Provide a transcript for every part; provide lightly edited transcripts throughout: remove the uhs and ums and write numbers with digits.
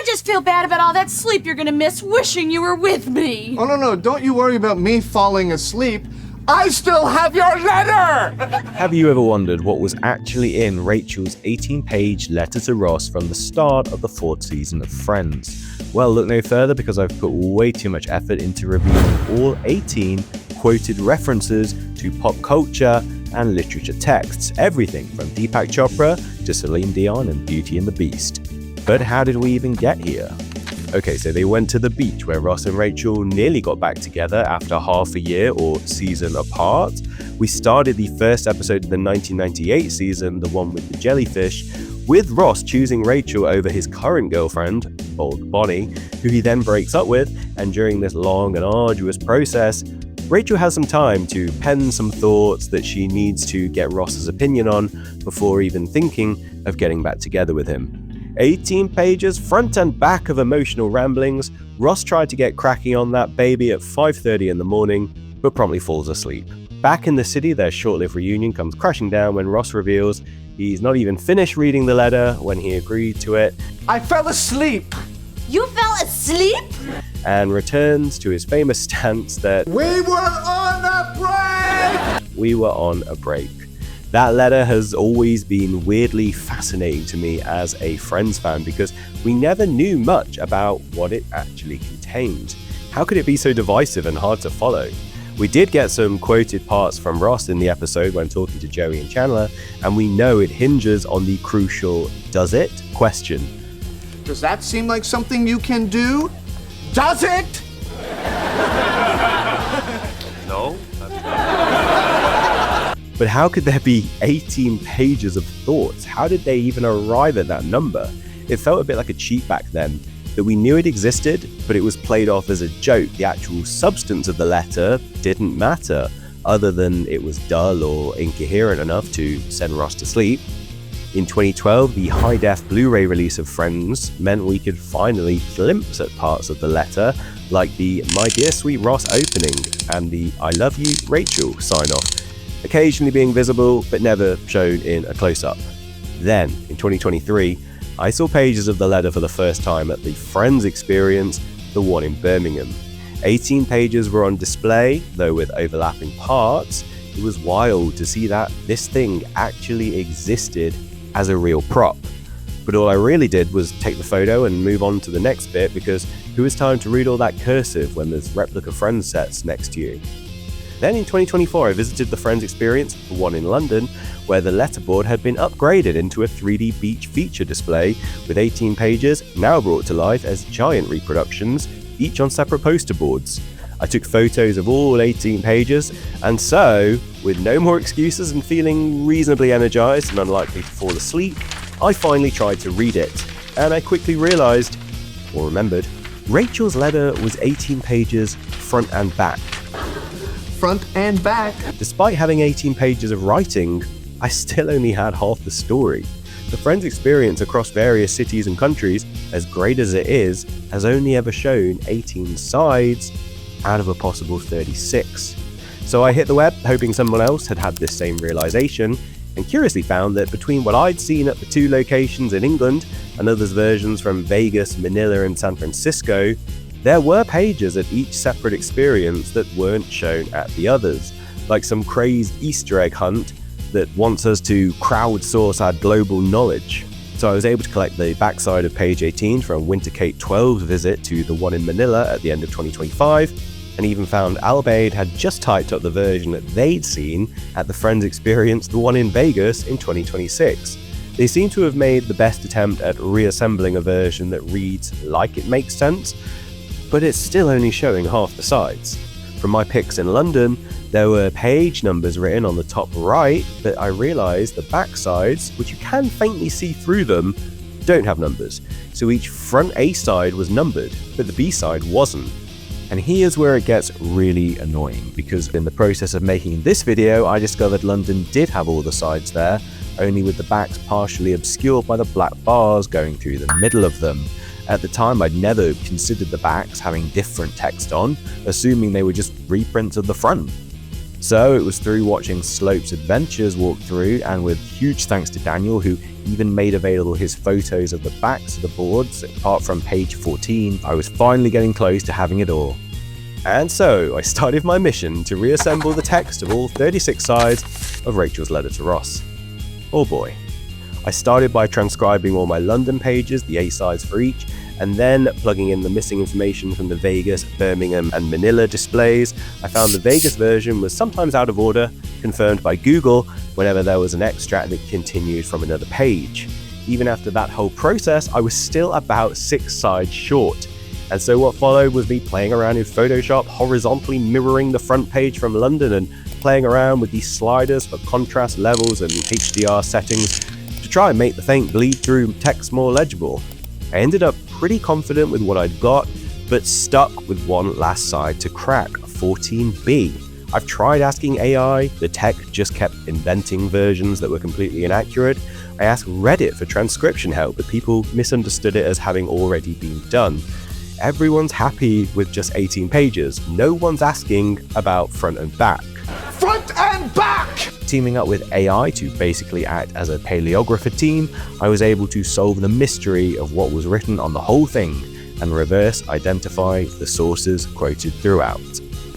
I just feel bad about all that sleep you're gonna miss wishing you were with me. Oh, no, don't you worry about me falling asleep. I still have your letter! Have you ever wondered what was actually in Rachel's 18-page letter to Ross from the start of the 4th season of Friends? Well, look no further because I've put way too much effort into reviewing all 18 quoted references to pop culture and literature texts, everything from Deepak Chopra to Celine Dion and Beauty and the Beast. But how did we even get here? Okay, so they went to the beach where Ross and Rachel nearly got back together after half a year or season apart. We started the first episode of the 1998 season, the one with the jellyfish, with Ross choosing Rachel over his current girlfriend, old Bonnie, who he then breaks up with, and during this long and arduous process, Rachel has some time to pen some thoughts that she needs to get Ross's opinion on before even thinking of getting back together with him. 18 pages, front and back of emotional ramblings. Ross tried to get cracking on that baby at 5:30 in the morning, but promptly falls asleep. Back in the city, their short-lived reunion comes crashing down when Ross reveals he's not even finished reading the letter when he agreed to it. I fell asleep. You fell asleep? And returns to his famous stance that We were on a break! we were on a break. That letter has always been weirdly fascinating to me as a Friends fan because we never knew much about what it actually contained. How could it be so divisive and hard to follow? We did get some quoted parts from Ross in the episode when talking to Joey and Chandler, and we know it hinges on the crucial "does it?" question. Does that seem like something you can do? Does it? No. But how could there be 18 pages of thoughts? How did they even arrive at that number? It felt a bit like a cheat back then, that we knew it existed, but it was played off as a joke. The actual substance of the letter didn't matter, other than it was dull or incoherent enough to send Ross to sleep. In 2012, the high-def Blu-ray release of Friends meant we could finally glimpse at parts of the letter, like the "My Dear Sweet Ross" opening and the "I Love You, Rachel" sign-off, occasionally being visible but never shown in a close-up. Then, in 2023, I saw pages of the letter for the first time at the Friends Experience, the one in Birmingham. 18 pages were on display, though with overlapping parts. It was wild to see that this thing actually existed as a real prop. But all I really did was take the photo and move on to the next bit because who has time to read all that cursive when there's replica Friends sets next to you? Then in 2024, I visited the Friends Experience, the one in London, where the letterboard had been upgraded into a 3D beach feature display with 18 pages now brought to life as giant reproductions, each on separate poster boards. I took photos of all 18 pages, and so, with no more excuses and feeling reasonably energized and unlikely to fall asleep, I finally tried to read it, and I quickly realized, or remembered, Rachel's letter was 18 pages front and back. Front and back. Despite having 18 pages of writing, I still only had half the story. The Friends Experience across various cities and countries, as great as it is, has only ever shown 18 sides out of a possible 36. So I hit the web, hoping someone else had had this same realization, and curiously found that between what I'd seen at the 2 locations in England and others' versions from Vegas, Manila, and San Francisco, there were pages at each separate experience that weren't shown at the others, like some crazed Easter egg hunt that wants us to crowdsource our global knowledge. So I was able to collect the backside of page 18 from Wintergate 12's visit to the one in Manila at the end of 2025, and even found Alfred had just typed up the version that they'd seen at the Friends Experience, the one in Vegas, in 2026. They seem to have made the best attempt at reassembling a version that reads like it makes sense, but it's still only showing half the sides. From my pics in London, there were page numbers written on the top right, but I realised the back sides, which you can faintly see through them, don't have numbers. So each front A side was numbered, but the B side wasn't. And here's where it gets really annoying, because in the process of making this video, I discovered London did have all the sides there, only with the backs partially obscured by the black bars going through the middle of them. At the time, I'd never considered the backs having different text on, assuming they were just reprints of the front. So it was through watching Slope's Adventures walkthrough, and with huge thanks to Daniel, who even made available his photos of the backs of the boards, apart from page 14, I was finally getting close to having it all. And so I started my mission to reassemble the text of all 36 sides of Rachel's letter to Ross. Oh boy. I started by transcribing all my London pages, the A-sides for each, and then plugging in the missing information from the Vegas, Birmingham, and Manila displays. I found the Vegas version was sometimes out of order, confirmed by Google whenever there was an extract that continued from another page. Even after that whole process, I was still about 6 sides short. And so what followed was me playing around in Photoshop, horizontally mirroring the front page from London and playing around with these sliders for contrast levels and HDR settings to try and make the faint bleed-through text more legible. I ended up pretty confident with what I'd got, but stuck with one last side to crack, 14B. I've tried asking AI, the tech just kept inventing versions that were completely inaccurate. I asked Reddit for transcription help, but people misunderstood it as having already been done. Everyone's happy with just 18 pages. No one's asking about front and back. Front and back! Teaming up with AI to basically act as a paleographer team, I was able to solve the mystery of what was written on the whole thing and reverse identify the sources quoted throughout.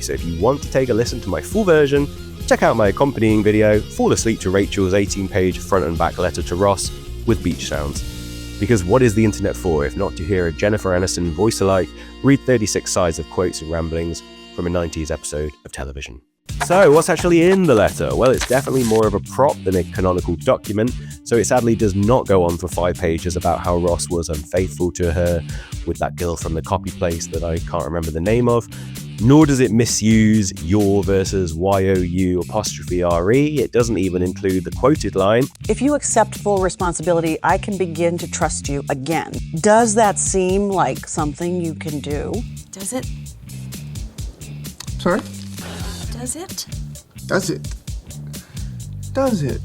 So if you want to take a listen to my full version, check out my accompanying video, Fall Asleep to Rachel's 18-page front and back letter to Ross with beach sounds. Because what is the internet for if not to hear a Jennifer Aniston voice-alike read 36 sides of quotes and ramblings from a 90s episode of television? So what's actually in the letter? Well, it's definitely more of a prop than a canonical document, so it sadly does not go on for 5 pages about how Ross was unfaithful to her with that girl from the copy place that I can't remember the name of, nor does it misuse your versus YOU apostrophe RE. It doesn't even include the quoted line, "If you accept full responsibility, I can begin to trust you again." Does that seem like something you can do? Does it? Sorry? Does it? Does it? Does it?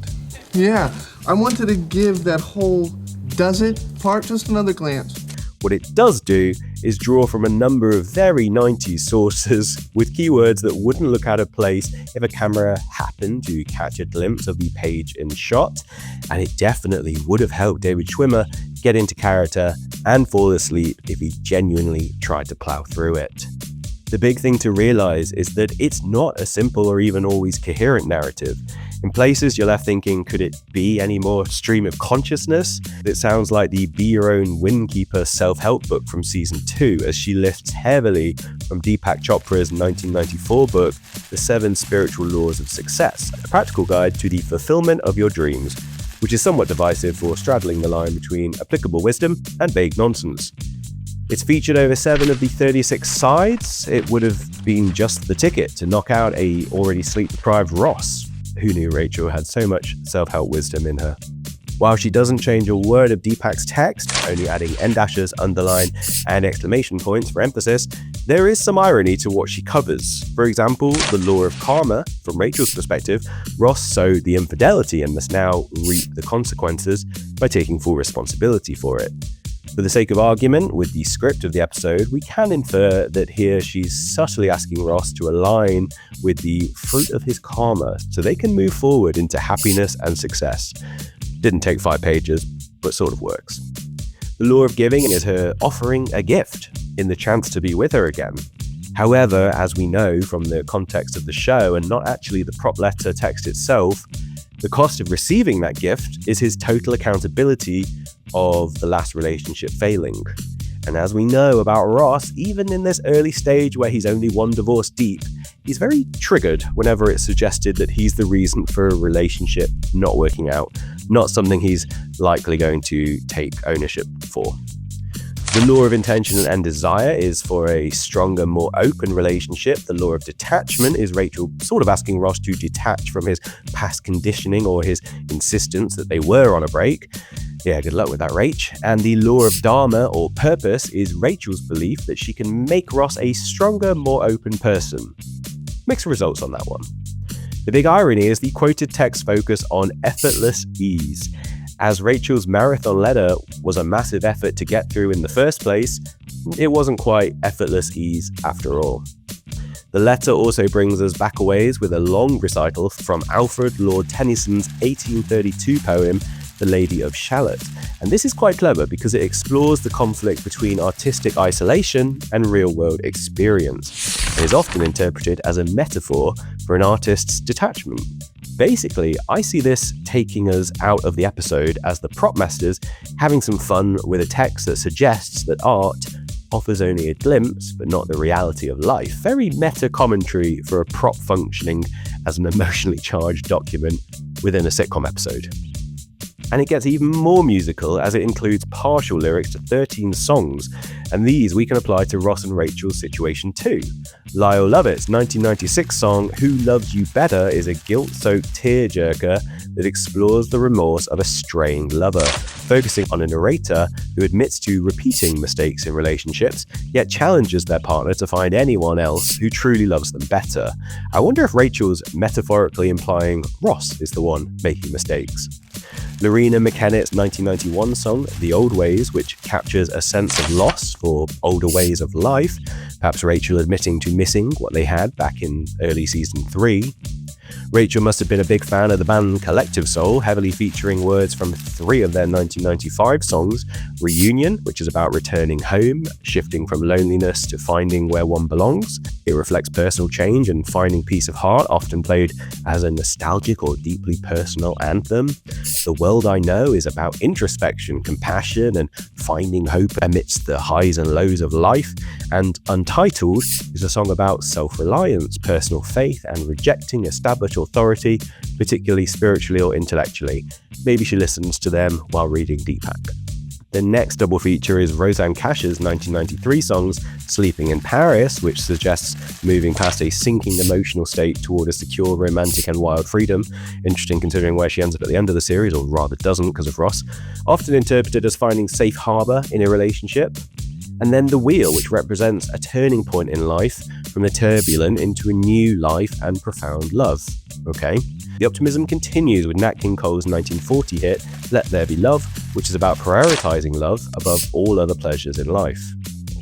Yeah, I wanted to give that whole does it part just another glance. What it does do is draw from a number of very 90s sources with keywords that wouldn't look out of place if a camera happened to catch a glimpse of the page in shot, and it definitely would have helped David Schwimmer get into character and fall asleep if he genuinely tried to plow through it. The big thing to realize is that it's not a simple or even always coherent narrative. In places, you're left thinking, could it be any more stream of consciousness? It sounds like the Be Your Own Windkeeper self-help book from season 2, as she lifts heavily from Deepak Chopra's 1994 book, The 7 Spiritual Laws of Success, a practical guide to the fulfillment of your dreams, which is somewhat divisive for straddling the line between applicable wisdom and vague nonsense. It's featured over 7 of the 36 sides. It would have been just the ticket to knock out a already sleep-deprived Ross. Who knew Rachel had so much self-help wisdom in her? While she doesn't change a word of Deepak's text, only adding end dashes, underline, and exclamation points for emphasis, there is some irony to what she covers. For example, the law of karma. From Rachel's perspective, Ross sowed the infidelity and must now reap the consequences by taking full responsibility for it. For the sake of argument, with the script of the episode, we can infer that here she's subtly asking Ross to align with the fruit of his karma so they can move forward into happiness and success. Didn't take 5 pages, but sort of works. The law of giving is her offering a gift in the chance to be with her again. However, as we know from the context of the show and not actually the prop letter text itself, the cost of receiving that gift is his total accountability of the last relationship failing. And as we know about Ross, even in this early stage where he's only 1 divorce deep, he's very triggered whenever it's suggested that he's the reason for a relationship not working out, not something he's likely going to take ownership for. The law of intention and desire is for a stronger, more open relationship. The law of detachment is Rachel sort of asking Ross to detach from his past conditioning or his insistence that they were on a break. Yeah, good luck with that, Rach. And the law of dharma or purpose is Rachel's belief that she can make Ross a stronger, more open person. Mixed results on that one. The big irony is the quoted text focus on effortless ease. As Rachel's marathon letter was a massive effort to get through in the first place, it wasn't quite effortless ease after all. The letter also brings us back a ways with a long recital from Alfred Lord Tennyson's 1832 poem, The Lady of Shalott. And this is quite clever because it explores the conflict between artistic isolation and real-world experience. It is often interpreted as a metaphor for an artist's detachment. Basically, I see this taking us out of the episode as the prop masters having some fun with a text that suggests that art offers only a glimpse, but not the reality of life. Very meta commentary for a prop functioning as an emotionally charged document within a sitcom episode. And it gets even more musical as it includes partial lyrics to 13 songs, and these we can apply to Ross and Rachel's situation too. Lyle Lovett's 1996 song Who Loves You Better is a guilt-soaked tearjerker that explores the remorse of a straying lover, focusing on a narrator who admits to repeating mistakes in relationships, yet challenges their partner to find anyone else who truly loves them better. I wonder if Rachel's metaphorically implying Ross is the one making mistakes. Loreena McKennitt's 1991 song, The Old Ways, which captures a sense of loss for older ways of life, perhaps Rachel admitting to missing what they had back in early season 3. Rachel must have been a big fan of the band Collective Soul, heavily featuring words from 3 of their 1995 songs: Reunion, which is about returning home, shifting from loneliness to finding where one belongs. It reflects personal change and finding peace of heart, often played as a nostalgic or deeply personal anthem. The World I Know is about introspection, compassion, and finding hope amidst the highs and lows of life. And Untitled is a song about self-reliance, personal faith, and rejecting established authority, particularly spiritually or intellectually. Maybe she listens to them while reading Deepak. The next double feature is Rosanne Cash's 1993 songs Sleeping in Paris, which suggests moving past a sinking emotional state toward a secure, romantic and wild freedom. Interesting considering where she ends up at the end of the series, or rather doesn't because of Ross. Often interpreted as finding safe harbour in a relationship. And then The Wheel, which represents a turning point in life from the turbulent into a new life and profound love. Okay. The optimism continues with Nat King Cole's 1940 hit, Let There Be Love, which is about prioritizing love above all other pleasures in life.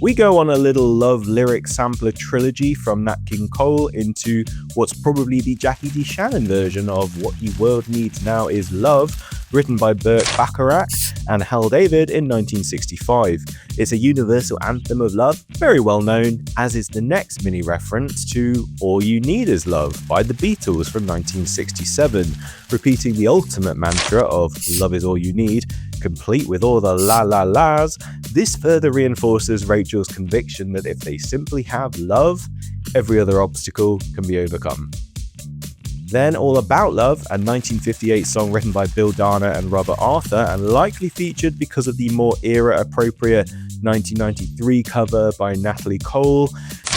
We go on a little love lyric sampler trilogy from Nat King Cole into what's probably the Jacki DeShannon version of What the World Needs Now Is Love, written by Burt Bacharach and Hal David in 1965. It's a universal anthem of love, very well known, as is the next mini reference to All You Need Is Love by the Beatles from 1967, repeating the ultimate mantra of love is all you need, complete with all the la la la's. This further reinforces Rachel's conviction that if they simply have love, every other obstacle can be overcome. Then All About Love, a 1958 song written by Bill Dana and Robert Arthur, and likely featured because of the more era-appropriate 1993 cover by Natalie Cole.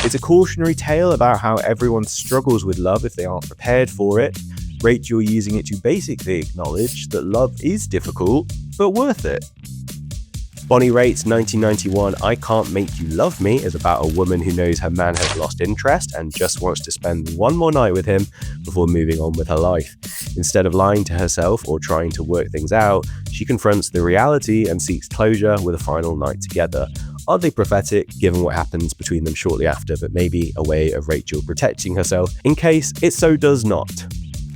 It's a cautionary tale about how everyone struggles with love if they aren't prepared for it. Rachel using it to basically acknowledge that love is difficult, but worth it. Bonnie Raitt's 1991 I Can't Make You Love Me is about a woman who knows her man has lost interest and just wants to spend one more night with him before moving on with her life. Instead of lying to herself or trying to work things out, she confronts the reality and seeks closure with a final night together. Oddly prophetic given what happens between them shortly after, but maybe a way of Rachel protecting herself in case it so does not.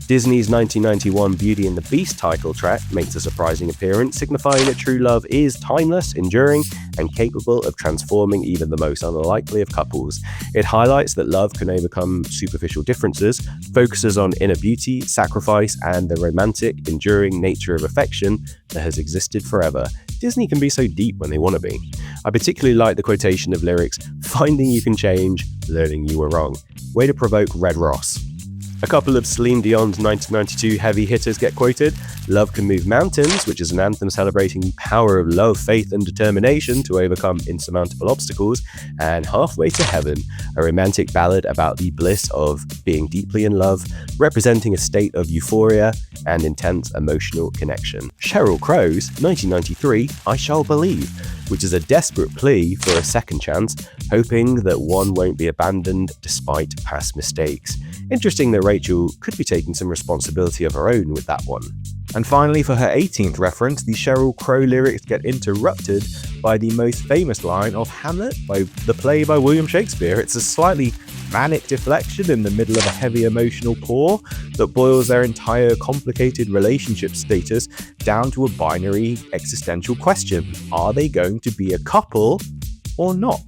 Disney's 1991 Beauty and the Beast title track makes a surprising appearance, signifying that true love is timeless, enduring, and capable of transforming even the most unlikely of couples. It highlights that love can overcome superficial differences, focuses on inner beauty, sacrifice, and the romantic, enduring nature of affection that has existed forever. Disney can be so deep when they want to be. I particularly like the quotation of lyrics, "Finding you can change, learning you were wrong." Way to provoke Red Ross. A couple of Celine Dion's 1992 heavy hitters get quoted. Love Can Move Mountains, which is an anthem celebrating the power of love, faith and determination to overcome insurmountable obstacles. And Halfway to Heaven, a romantic ballad about the bliss of being deeply in love, representing a state of euphoria and intense emotional connection. Sheryl Crow's 1993 I Shall Believe, which is a desperate plea for a second chance, hoping that one won't be abandoned despite past mistakes. Interesting that Rachel could be taking some responsibility of her own with that one. And finally, for her 18th reference, the Sheryl Crow lyrics get interrupted by the most famous line of Hamlet, by the play by William Shakespeare. It's a slightly manic deflection in the middle of a heavy emotional pour that boils their entire complicated relationship status down to a binary existential question. Are they going to be a couple or not?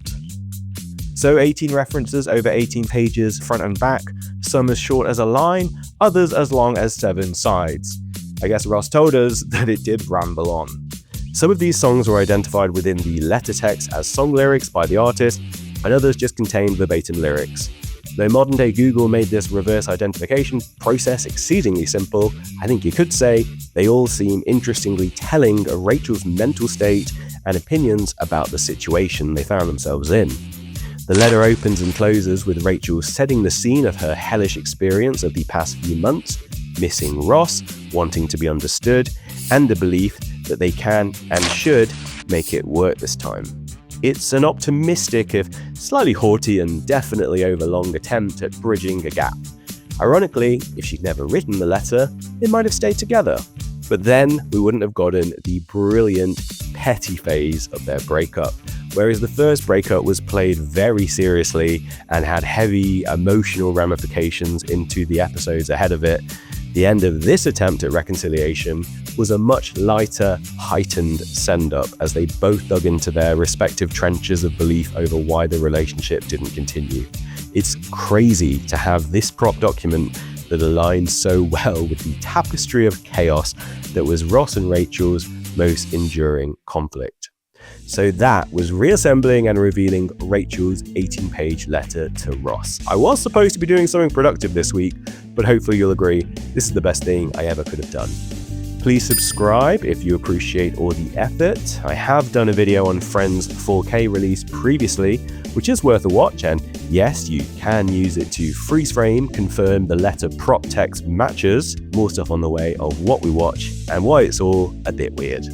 So 18 references over 18 pages, front and back, some as short as a line, others as long as 7 sides. I guess Ross told us that it did ramble on. Some of these songs were identified within the letter text as song lyrics by the artist, and others just contained verbatim lyrics. Though modern-day Google made this reverse identification process exceedingly simple, I think you could say they all seem interestingly telling of Rachel's mental state and opinions about the situation they found themselves in. The letter opens and closes with Rachel setting the scene of her hellish experience of the past few months, missing Ross, wanting to be understood, and the belief that they can and should make it work this time. It's an optimistic, if slightly haughty and definitely overlong attempt at bridging a gap. Ironically, if she'd never written the letter, they might have stayed together. But then we wouldn't have gotten the brilliant, petty phase of their breakup. Whereas the first breakup was played very seriously and had heavy emotional ramifications into the episodes ahead of it, the end of this attempt at reconciliation was a much lighter, heightened send-up as they both dug into their respective trenches of belief over why the relationship didn't continue. It's crazy to have this prop document that aligns so well with the tapestry of chaos that was Ross and Rachel's most enduring conflict. So that was reassembling and revealing Rachel's 18-page letter to Ross. I was supposed to be doing something productive this week, but hopefully you'll agree this is the best thing I ever could have done. Please subscribe if you appreciate all the effort. I have done a video on Friends 4K release previously, which is worth a watch, and yes, you can use it to freeze frame, confirm the letter prop text matches, more stuff on the way of what we watch and why it's all a bit weird.